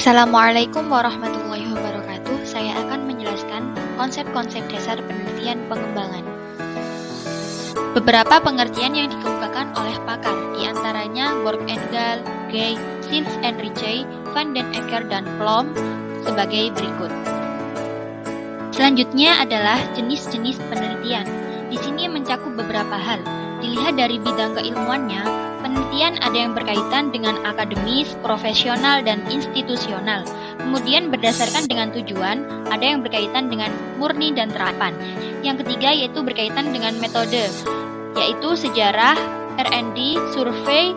Assalamualaikum warahmatullahi wabarakatuh. Saya akan menjelaskan konsep-konsep dasar penelitian pengembangan. Beberapa pengertian yang dikemukakan oleh pakar, diantaranya Borg-Engel, Gay, Sims and Ritchie, Van den Akker, dan Plom sebagai berikut. Selanjutnya adalah jenis-jenis penelitian. Di sini mencakup beberapa hal. Dilihat dari bidang keilmuannya, penelitian ada yang berkaitan dengan akademis, profesional, dan institusional. Kemudian berdasarkan dengan tujuan, ada yang berkaitan dengan murni dan terapan. Yang ketiga yaitu berkaitan dengan metode, yaitu sejarah, R&D, survei,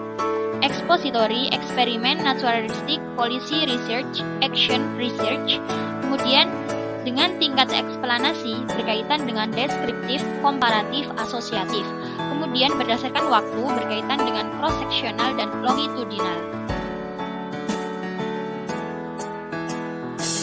expository, eksperimen, naturalistik, policy research, action research. Kemudian dengan tingkat eksplanasi berkaitan dengan deskriptif, komparatif, asosiatif. Kemudian berdasarkan waktu berkaitan dengan cross-sectional dan longitudinal.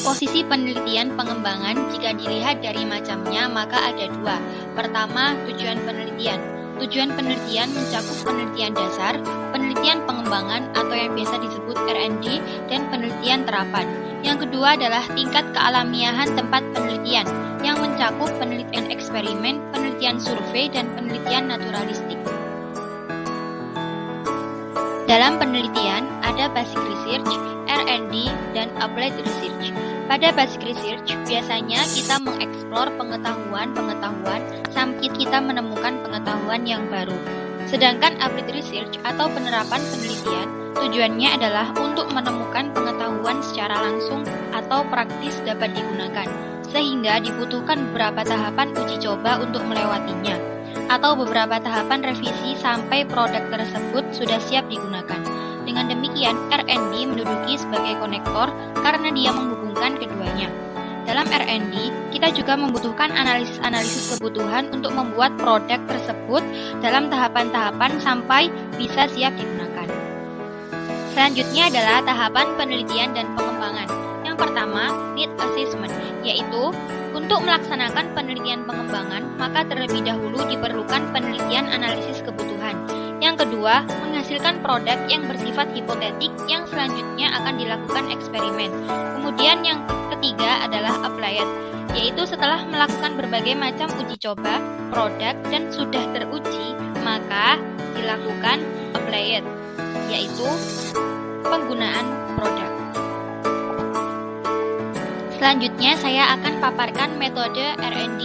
Posisi penelitian pengembangan jika dilihat dari macamnya maka ada dua. Pertama, tujuan penelitian. Tujuan penelitian mencakup penelitian dasar, penelitian pengembangan atau yang biasa disebut R&D, dan penelitian terapan. Yang kedua adalah tingkat kealamiahan tempat penelitian, yang mencakup penelitian eksperimen, penelitian survei, dan penelitian naturalistik. Dalam penelitian, ada basic research, R&D, dan applied research. Pada basic research, biasanya kita mengeksplor pengetahuan sampai kita menemukan pengetahuan yang baru. Sedangkan applied research atau penerapan penelitian, tujuannya adalah untuk menemukan pengetahuan secara langsung atau praktis dapat digunakan, sehingga dibutuhkan beberapa tahapan uji coba untuk melewatinya, atau beberapa tahapan revisi sampai produk tersebut sudah siap digunakan. Dengan demikian, R&D menduduki sebagai konektor karena dia menghubungkan keduanya. Dalam R&D, kita juga membutuhkan analisis-analisis kebutuhan untuk membuat produk tersebut dalam tahapan-tahapan sampai bisa siap digunakan. Selanjutnya adalah tahapan penelitian dan pengembangan. Yang pertama, need assessment, yaitu untuk melaksanakan penelitian pengembangan, maka terlebih dahulu diperlukan penelitian analisis kebutuhan. Yang kedua, menghasilkan produk yang bersifat hipotetik yang selanjutnya akan dilakukan eksperimen. Kemudian yang ketiga adalah applied, yaitu setelah melakukan berbagai macam uji coba produk dan sudah teruji, maka dilakukan applied, yaitu penggunaan produk. Selanjutnya saya akan paparkan metode R&D.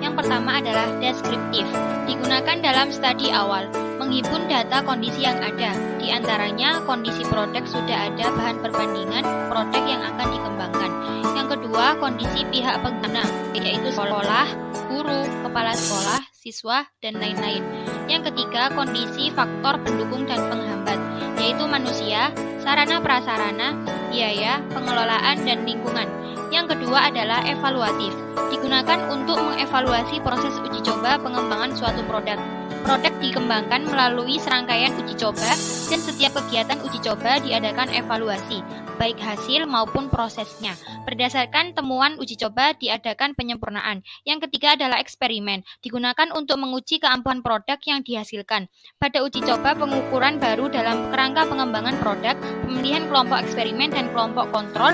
Yang pertama adalah deskriptif, digunakan dalam studi awal, menghimpun data kondisi yang ada, di antaranya kondisi produk sudah ada bahan perbandingan produk yang akan dikembangkan. Yang kedua, kondisi pihak pengguna, yaitu sekolah, guru, kepala sekolah, siswa, dan lain-lain. Yang ketiga, kondisi faktor pendukung dan penghambat, yaitu manusia, sarana prasarana, biaya, pengelolaan, dan lingkungan. Yang kedua adalah evaluatif, digunakan untuk mengevaluasi proses uji coba pengembangan suatu produk. Produk dikembangkan melalui serangkaian uji coba dan setiap kegiatan uji coba diadakan evaluasi, baik hasil maupun prosesnya. Berdasarkan temuan uji coba diadakan penyempurnaan. Yang ketiga adalah eksperimen, digunakan untuk menguji keampuhan produk yang dihasilkan. Pada uji coba pengukuran baru dalam kerangka pengembangan produk, pemilihan kelompok eksperimen dan kelompok kontrol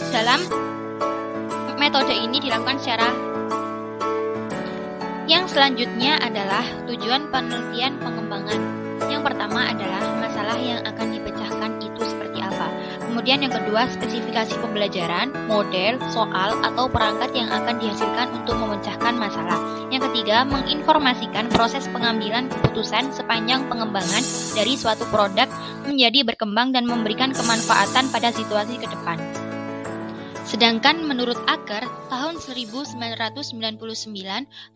dalam metode ini dilakukan secara. Yang selanjutnya adalah tujuan penelitian pengembangan. Yang pertama adalah masalah yang akan dipecahkan itu seperti apa. Kemudian yang kedua, spesifikasi pembelajaran, model, soal, atau perangkat yang akan dihasilkan untuk memecahkan masalah. Yang ketiga, menginformasikan proses pengambilan keputusan sepanjang pengembangan dari suatu produk menjadi berkembang dan memberikan kemanfaatan pada situasi ke depan. Sedangkan menurut Akker, tahun 1999,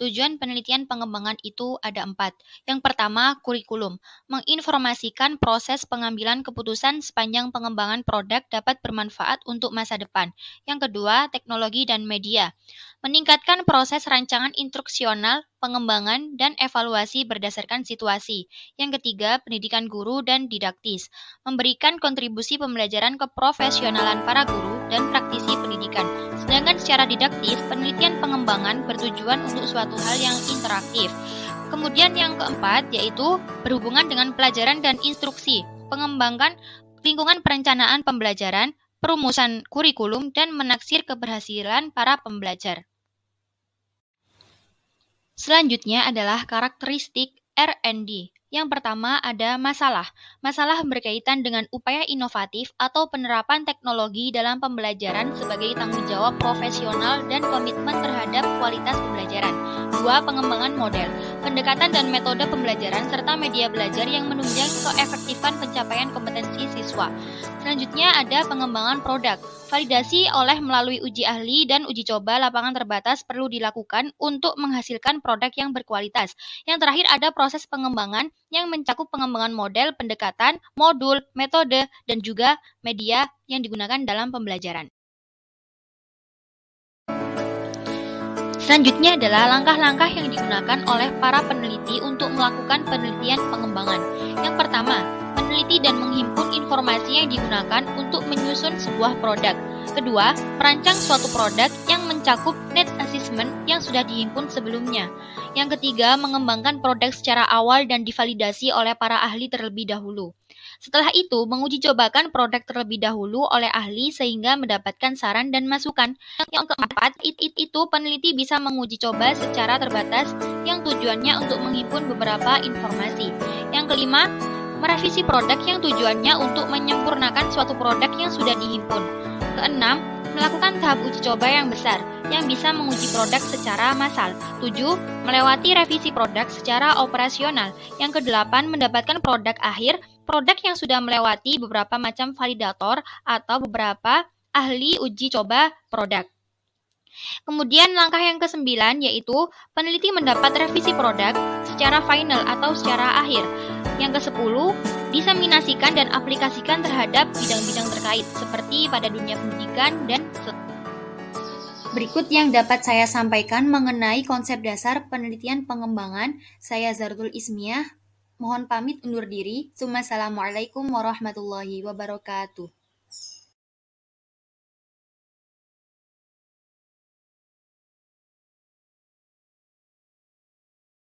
tujuan penelitian pengembangan itu ada 4. Yang pertama, kurikulum, menginformasikan proses pengambilan keputusan sepanjang pengembangan produk dapat bermanfaat untuk masa depan. Yang kedua, teknologi dan media, meningkatkan proses rancangan instruksional, pengembangan, dan evaluasi berdasarkan situasi. Yang ketiga, pendidikan guru dan didaktis, memberikan kontribusi pembelajaran keprofesionalan para guru dan praktisi pendidikan. Sedangkan secara didaktis, penelitian pengembangan bertujuan untuk suatu hal yang interaktif. Kemudian yang keempat, yaitu berhubungan dengan pelajaran dan instruksi, pengembangan lingkungan perencanaan pembelajaran, perumusan kurikulum, dan menaksir keberhasilan para pembelajar. Selanjutnya adalah karakteristik R&D. Yang pertama ada masalah. Masalah berkaitan dengan upaya inovatif atau penerapan teknologi dalam pembelajaran sebagai tanggung jawab profesional dan komitmen terhadap kualitas pembelajaran. Dua, pengembangan model, pendekatan dan metode pembelajaran serta media belajar yang menunjang keefektifan pencapaian kompetensi siswa. Selanjutnya ada pengembangan produk. Validasi oleh melalui uji ahli dan uji coba lapangan terbatas perlu dilakukan untuk menghasilkan produk yang berkualitas. Yang terakhir ada proses pengembangan yang mencakup pengembangan model, pendekatan, modul, metode, dan juga media yang digunakan dalam pembelajaran. Selanjutnya adalah langkah-langkah yang digunakan oleh para peneliti untuk melakukan penelitian pengembangan. Yang pertama, meneliti dan menghimpun informasi yang digunakan untuk menyusun sebuah produk. Kedua, merancang suatu produk yang mencakup net assessment yang sudah dihimpun sebelumnya. Yang ketiga, mengembangkan produk secara awal dan divalidasi oleh para ahli terlebih dahulu. Setelah itu, menguji cobakan produk terlebih dahulu oleh ahli sehingga mendapatkan saran dan masukan. Yang keempat, itu peneliti bisa menguji coba secara terbatas yang tujuannya untuk menghimpun beberapa informasi. Yang kelima, merevisi produk yang tujuannya untuk menyempurnakan suatu produk yang sudah dihimpun. Keenam, melakukan tahap uji coba yang besar yang bisa menguji produk secara massal. 7. Melewati revisi produk secara operasional. Yang kedelapan, mendapatkan produk akhir, produk yang sudah melewati beberapa macam validator atau beberapa ahli uji coba produk. Kemudian langkah yang ke-9 yaitu peneliti mendapat revisi produk secara final atau secara akhir. Yang ke-10, diseminasikan dan aplikasikan terhadap bidang-bidang terkait seperti pada dunia pendidikan dan Berikut yang dapat saya sampaikan mengenai konsep dasar penelitian pengembangan. Saya Zardul Ismiah. Mohon pamit undur diri. Wassalamualaikum warahmatullahi wabarakatuh.